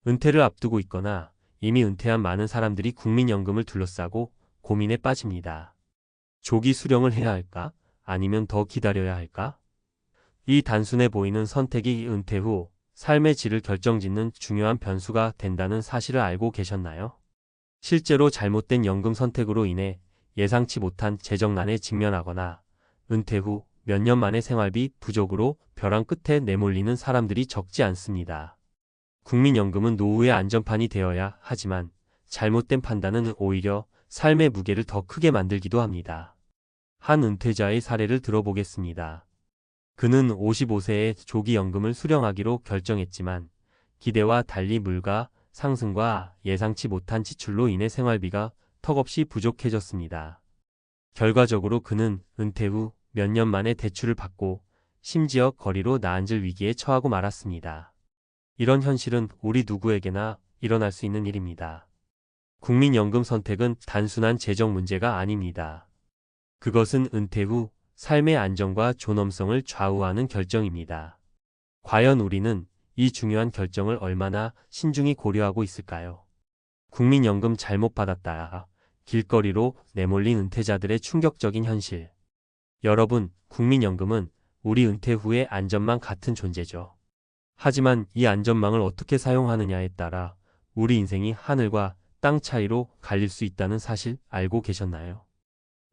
은퇴를 앞두고 있거나 이미 은퇴한 많은 사람들이 국민연금을 둘러싸고 고민에 빠집니다. 조기 수령을 해야 할까? 아니면 더 기다려야 할까? 이 단순해 보이는 선택이 은퇴 후 삶의 질을 결정짓는 중요한 변수가 된다는 사실을 알고 계셨나요? 실제로 잘못된 연금 선택으로 인해 예상치 못한 재정난에 직면하거나 은퇴 후 몇 년 만에 생활비 부족으로 벼랑 끝에 내몰리는 사람들이 적지 않습니다. 국민연금은 노후의 안전판이 되어야 하지만 잘못된 판단은 오히려 삶의 무게를 더 크게 만들기도 합니다. 한 은퇴자의 사례를 들어보겠습니다. 그는 55세에 조기 연금을 수령하기로 결정했지만 기대와 달리 물가 상승과 예상치 못한 지출로 인해 생활비가 턱없이 부족해졌습니다. 결과적으로 그는 은퇴 후 몇 년 만에 대출을 받고 심지어 거리로 나앉을 위기에 처하고 말았습니다. 이런 현실은 우리 누구에게나 일어날 수 있는 일입니다. 국민연금 선택은 단순한 재정 문제가 아닙니다. 그것은 은퇴 후 삶의 안정과 존엄성을 좌우하는 결정입니다. 과연 우리는 이 중요한 결정을 얼마나 신중히 고려하고 있을까요? 국민연금 잘못 받았다. 길거리로 내몰린 은퇴자들의 충격적인 현실. 여러분, 국민연금은 우리 은퇴 후의 안전망 같은 존재죠. 하지만 이 안전망을 어떻게 사용하느냐에 따라 우리 인생이 하늘과 땅 차이로 갈릴 수 있다는 사실 알고 계셨나요?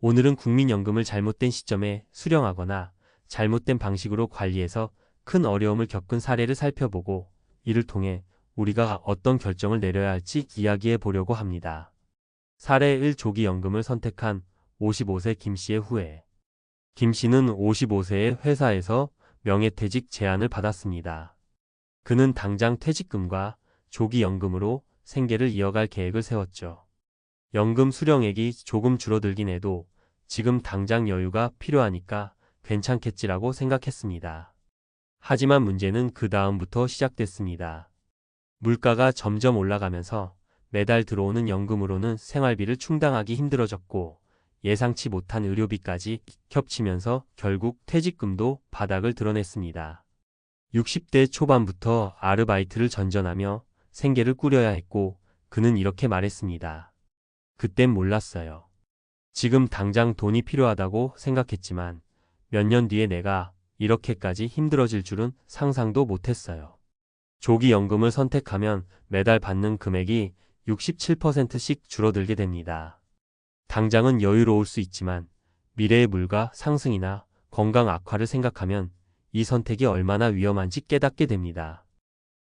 오늘은 국민연금을 잘못된 시점에 수령하거나 잘못된 방식으로 관리해서 큰 어려움을 겪은 사례를 살펴보고 이를 통해 우리가 어떤 결정을 내려야 할지 이야기해 보려고 합니다. 사례 1. 조기 연금을 선택한 55세 김 씨의 후회. 김 씨는 55세에 회사에서 명예퇴직 제안을 받았습니다. 그는 당장 퇴직금과 조기 연금으로 생계를 이어갈 계획을 세웠죠. 연금 수령액이 조금 줄어들긴 해도 지금 당장 여유가 필요하니까 괜찮겠지라고 생각했습니다. 하지만 문제는 그 다음부터 시작됐습니다. 물가가 점점 올라가면서 매달 들어오는 연금으로는 생활비를 충당하기 힘들어졌고 예상치 못한 의료비까지 겹치면서 결국 퇴직금도 바닥을 드러냈습니다. 60대 초반부터 아르바이트를 전전하며 생계를 꾸려야 했고 그는 이렇게 말했습니다. 그땐 몰랐어요. 지금 당장 돈이 필요하다고 생각했지만 몇 년 뒤에 내가 이렇게까지 힘들어질 줄은 상상도 못했어요. 조기 연금을 선택하면 매달 받는 금액이 67%씩 줄어들게 됩니다. 당장은 여유로울 수 있지만 미래의 물가 상승이나 건강 악화를 생각하면 이 선택이 얼마나 위험한지 깨닫게 됩니다.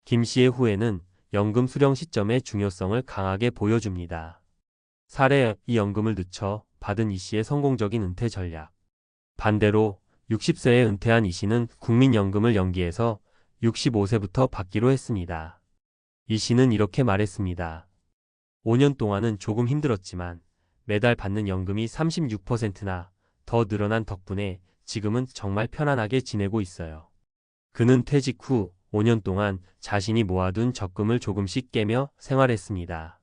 김 씨의 후회는 연금 수령 시점의 중요성을 강하게 보여줍니다. 사례 2. 연금을 늦춰 받은 이 씨의 성공적인 은퇴 전략. 반대로 60세에 은퇴한 이 씨는 국민연금을 연기해서 65세부터 받기로 했습니다. 이 씨는 이렇게 말했습니다. 5년 동안은 조금 힘들었지만 매달 받는 연금이 36%나 더 늘어난 덕분에 지금은 정말 편안하게 지내고 있어요. 그는 퇴직 후 5년 동안 자신이 모아둔 적금을 조금씩 깨며 생활했습니다.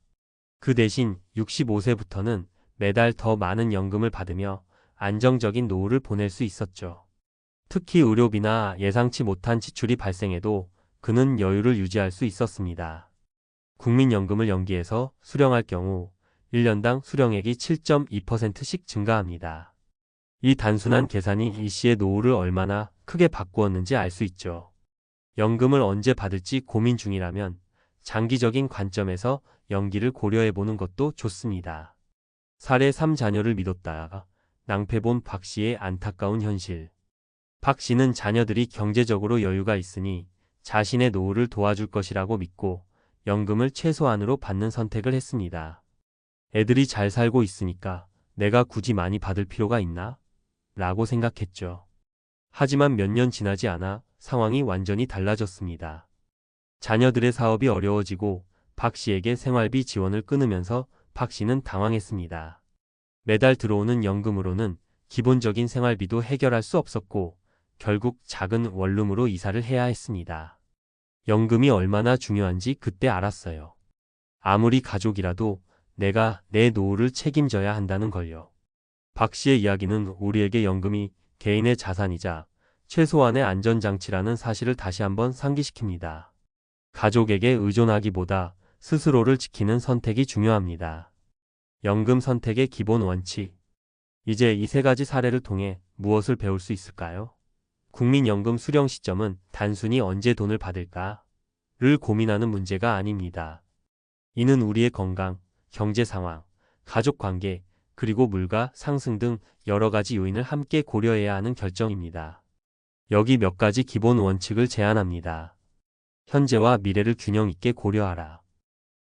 그 대신 65세부터는 매달 더 많은 연금을 받으며 안정적인 노후를 보낼 수 있었죠. 특히 의료비나 예상치 못한 지출이 발생해도 그는 여유를 유지할 수 있었습니다. 국민연금을 연기해서 수령할 경우 1년당 수령액이 7.2%씩 증가합니다. 이 단순한 계산이 이 씨의 노후를 얼마나 크게 바꾸었는지 알 수 있죠. 연금을 언제 받을지 고민 중이라면 장기적인 관점에서 연기를 고려해보는 것도 좋습니다. 사례 3. 자녀를 믿었다. 낭패본 박 씨의 안타까운 현실. 박 씨는 자녀들이 경제적으로 여유가 있으니 자신의 노후를 도와줄 것이라고 믿고 연금을 최소한으로 받는 선택을 했습니다. 애들이 잘 살고 있으니까 내가 굳이 많이 받을 필요가 있나? 라고 생각했죠. 하지만 몇 년 지나지 않아 상황이 완전히 달라졌습니다. 자녀들의 사업이 어려워지고 박 씨에게 생활비 지원을 끊으면서 박 씨는 당황했습니다. 매달 들어오는 연금으로는 기본적인 생활비도 해결할 수 없었고 결국 작은 원룸으로 이사를 해야 했습니다. 연금이 얼마나 중요한지 그때 알았어요. 아무리 가족이라도 내가 내 노후를 책임져야 한다는 걸요. 박 씨의 이야기는 우리에게 연금이 개인의 자산이자 최소한의 안전장치라는 사실을 다시 한번 상기시킵니다. 가족에게 의존하기보다 스스로를 지키는 선택이 중요합니다. 연금 선택의 기본 원칙. 이제 이 세 가지 사례를 통해 무엇을 배울 수 있을까요? 국민연금 수령 시점은 단순히 언제 돈을 받을까를 고민하는 문제가 아닙니다. 이는 우리의 건강, 경제 상황, 가족 관계, 그리고 물가 상승 등 여러 가지 요인을 함께 고려해야 하는 결정입니다. 여기 몇 가지 기본 원칙을 제안합니다. 현재와 미래를 균형 있게 고려하라.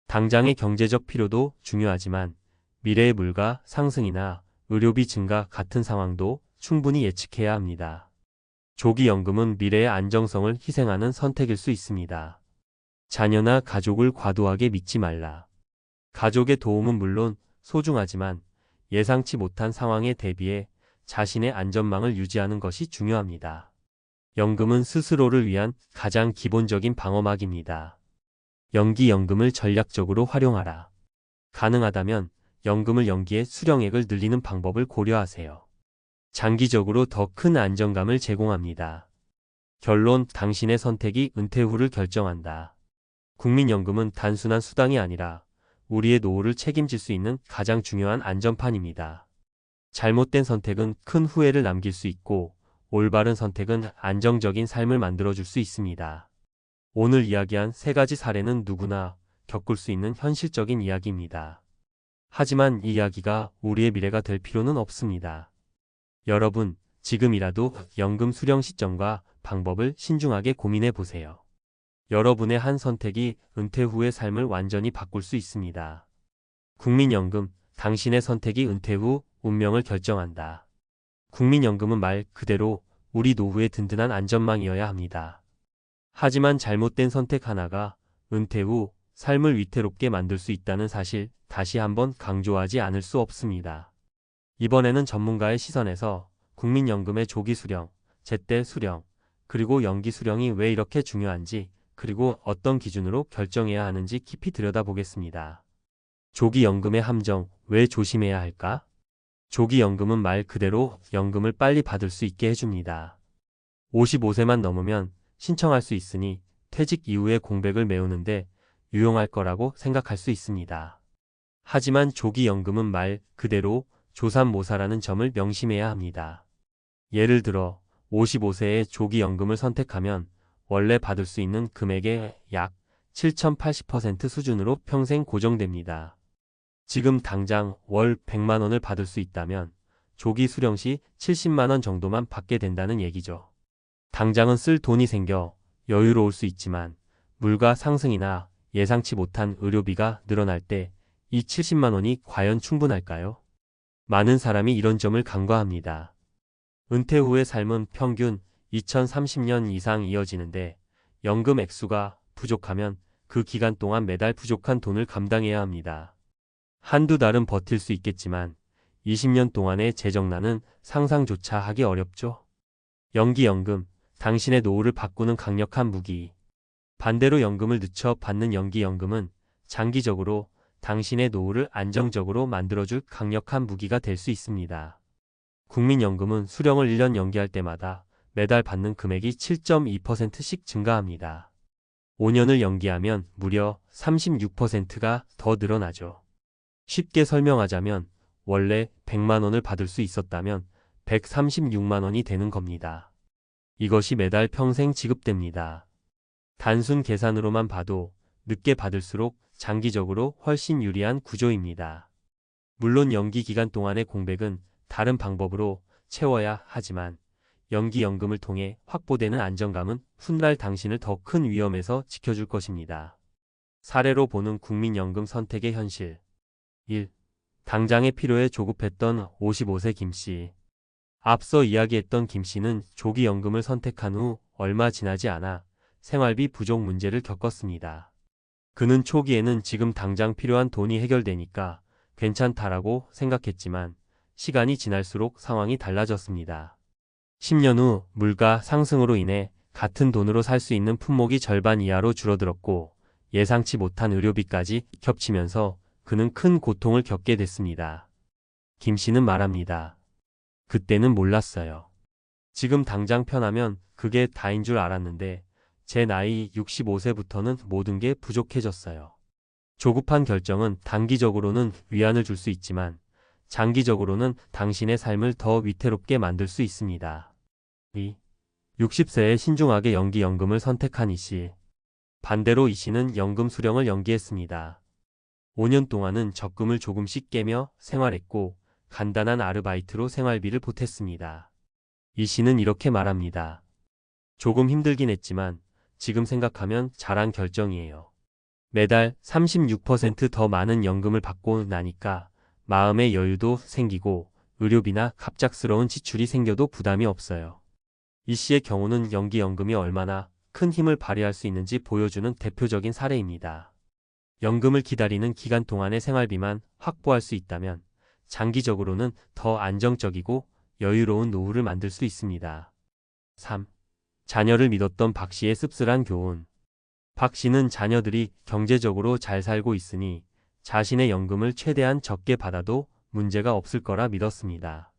당장의 경제적 필요도 중요하지만 미래의 물가 상승이나 의료비 증가 같은 상황도 충분히 예측해야 합니다. 조기 연금은 미래의 안정성을 희생하는 선택일 수 있습니다. 자녀나 가족을 과도하게 믿지 말라. 가족의 도움은 물론 소중하지만 예상치 못한 상황에 대비해 자신의 안전망을 유지하는 것이 중요합니다. 연금은 스스로를 위한 가장 기본적인 방어막입니다. 연기연금을 전략적으로 활용하라. 가능하다면 연금을 연기해 수령액을 늘리는 방법을 고려하세요. 장기적으로 더 큰 안정감을 제공합니다. 결론, 당신의 선택이 은퇴 후를 결정한다. 국민연금은 단순한 수단이 아니라 우리의 노후를 책임질 수 있는 가장 중요한 안전판입니다. 잘못된 선택은 큰 후회를 남길 수 있고 올바른 선택은 안정적인 삶을 만들어줄 수 있습니다. 오늘 이야기한 세 가지 사례는 누구나 겪을 수 있는 현실적인 이야기입니다. 하지만 이 이야기가 우리의 미래가 될 필요는 없습니다. 여러분, 지금이라도 연금 수령 시점과 방법을 신중하게 고민해 보세요. 여러분의 한 선택이 은퇴 후의 삶을 완전히 바꿀 수 있습니다. 국민연금, 당신의 선택이 은퇴 후 운명을 결정한다. 국민연금은 말 그대로 우리 노후의 든든한 안전망이어야 합니다. 하지만 잘못된 선택 하나가 은퇴 후 삶을 위태롭게 만들 수 있다는 사실 다시 한번 강조하지 않을 수 없습니다. 이번에는 전문가의 시선에서 국민연금의 조기 수령, 제때 수령, 그리고 연기 수령이 왜 이렇게 중요한지, 그리고 어떤 기준으로 결정해야 하는지 깊이 들여다보겠습니다. 조기 연금의 함정, 왜 조심해야 할까? 조기 연금은 말 그대로 연금을 빨리 받을 수 있게 해줍니다. 55세만 넘으면 신청할 수 있으니 퇴직 이후의 공백을 메우는데 유용할 거라고 생각할 수 있습니다. 하지만 조기 연금은 말 그대로 조삼모사라는 점을 명심해야 합니다. 예를 들어 55세에 조기 연금을 선택하면 원래 받을 수 있는 금액의 약 7,080% 수준으로 평생 고정됩니다. 지금 당장 월 100만 원을 받을 수 있다면 조기 수령 시 70만 원 정도만 받게 된다는 얘기죠. 당장은 쓸 돈이 생겨 여유로울 수 있지만 물가 상승이나 예상치 못한 의료비가 늘어날 때 이 70만 원이 과연 충분할까요? 많은 사람이 이런 점을 간과합니다. 은퇴 후의 삶은 평균 2030년 이상 이어지는데 연금 액수가 부족하면 그 기간 동안 매달 부족한 돈을 감당해야 합니다. 한두 달은 버틸 수 있겠지만 20년 동안의 재정난은 상상조차 하기 어렵죠. 연기연금, 당신의 노후를 바꾸는 강력한 무기. 반대로 연금을 늦춰 받는 연기연금은 장기적으로 당신의 노후를 안정적으로 만들어줄 강력한 무기가 될 수 있습니다. 국민연금은 수령을 1년 연기할 때마다 매달 받는 금액이 7.2%씩 증가합니다. 5년을 연기하면 무려 36%가 더 늘어나죠. 쉽게 설명하자면 원래 100만 원을 받을 수 있었다면 136만 원이 되는 겁니다. 이것이 매달 평생 지급됩니다. 단순 계산으로만 봐도 늦게 받을수록 장기적으로 훨씬 유리한 구조입니다. 물론 연기 기간 동안의 공백은 다른 방법으로 채워야 하지만 연기연금을 통해 확보되는 안정감은 훗날 당신을 더 큰 위험에서 지켜줄 것입니다. 사례로 보는 국민연금 선택의 현실. 1. 당장의 필요에 조급했던 55세 김씨. 앞서 이야기했던 김씨는 조기 연금을 선택한 후 얼마 지나지 않아 생활비 부족 문제를 겪었습니다. 그는 초기에는 지금 당장 필요한 돈이 해결되니까 괜찮다라고 생각했지만 시간이 지날수록 상황이 달라졌습니다. 10년 후 물가 상승으로 인해 같은 돈으로 살 수 있는 품목이 절반 이하로 줄어들었고 예상치 못한 의료비까지 겹치면서 그는 큰 고통을 겪게 됐습니다. 김 씨는 말합니다. 그때는 몰랐어요. 지금 당장 편하면 그게 다인 줄 알았는데 제 나이 65세부터는 모든 게 부족해졌어요. 조급한 결정은 단기적으로는 위안을 줄 수 있지만 장기적으로는 당신의 삶을 더 위태롭게 만들 수 있습니다. 2. 60세에 신중하게 연금을 선택한 이 씨. 반대로 이 씨는 연금 수령을 연기했습니다. 5년 동안은 적금을 조금씩 깨며 생활했고 간단한 아르바이트로 생활비를 보탰습니다. 이 씨는 이렇게 말합니다. 조금 힘들긴 했지만 지금 생각하면 잘한 결정이에요. 매달 36% 더 많은 연금을 받고 나니까 마음의 여유도 생기고 의료비나 갑작스러운 지출이 생겨도 부담이 없어요. 이 씨의 경우는 연금이 얼마나 큰 힘을 발휘할 수 있는지 보여주는 대표적인 사례입니다. 연금을 기다리는 기간 동안의 생활비만 확보할 수 있다면 장기적으로는 더 안정적이고 여유로운 노후를 만들 수 있습니다. 3. 자녀를 믿었던 박 씨의 씁쓸한 교훈. 박 씨는 자녀들이 경제적으로 잘 살고 있으니 자신의 연금을 최대한 적게 받아도 문제가 없을 거라 믿었습니다.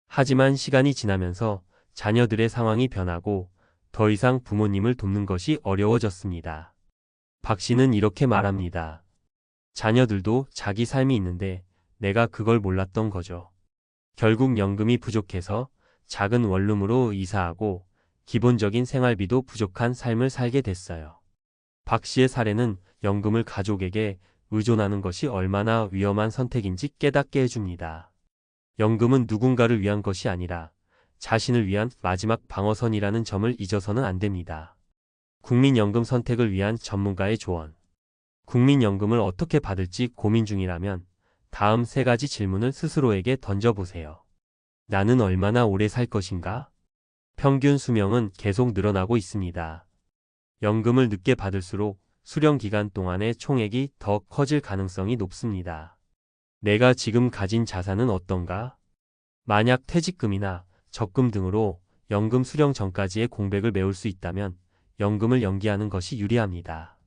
하지만 시간이 지나면서 자녀들의 상황이 변하고 더 이상 부모님을 돕는 것이 어려워졌습니다. 박 씨는 이렇게 말합니다. 자녀들도 자기 삶이 있는데 내가 그걸 몰랐던 거죠. 결국 연금이 부족해서 작은 원룸으로 이사하고 기본적인 생활비도 부족한 삶을 살게 됐어요. 박 씨의 사례는 연금을 가족에게 의존하는 것이 얼마나 위험한 선택인지 깨닫게 해줍니다. 연금은 누군가를 위한 것이 아니라 자신을 위한 마지막 방어선이라는 점을 잊어서는 안 됩니다. 국민연금 선택을 위한 전문가의 조언. 국민연금을 어떻게 받을지 고민 중이라면 다음 3가지 질문을 스스로에게 던져보세요. 나는 얼마나 오래 살 것인가? 평균 수명은 계속 늘어나고 있습니다. 연금을 늦게 받을수록 수령 기간 동안의 총액이 더 커질 가능성이 높습니다. 내가 지금 가진 자산은 어떤가? 만약 퇴직금이나 적금 등으로 연금 수령 전까지의 공백을 메울 수 있다면 연금을 연기하는 것이 유리합니다.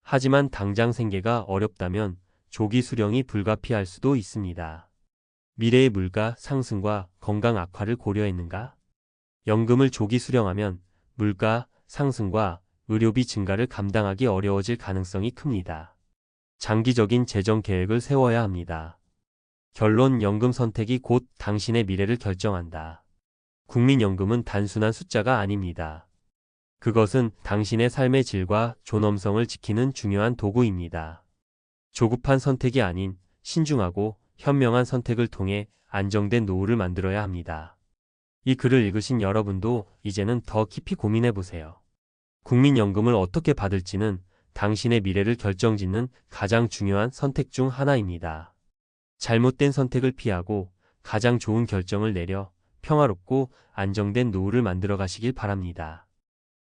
하지만 당장 생계가 어렵다면 조기 수령이 불가피할 수도 있습니다. 미래의 물가 상승과 건강 악화를 고려했는가? 연금을 조기 수령하면 물가 상승과 의료비 증가를 감당하기 어려워질 가능성이 큽니다. 장기적인 재정 계획을 세워야 합니다. 결론, 연금 선택이 곧 당신의 미래를 결정한다. 국민연금은 단순한 숫자가 아닙니다. 그것은 당신의 삶의 질과 존엄성을 지키는 중요한 도구입니다. 조급한 선택이 아닌 신중하고 현명한 선택을 통해 안정된 노후를 만들어야 합니다. 이 글을 읽으신 여러분도 이제는 더 깊이 고민해보세요. 국민연금을 어떻게 받을지는 당신의 미래를 결정짓는 가장 중요한 선택 중 하나입니다. 잘못된 선택을 피하고 가장 좋은 결정을 내려 평화롭고 안정된 노후를 만들어 가시길 바랍니다.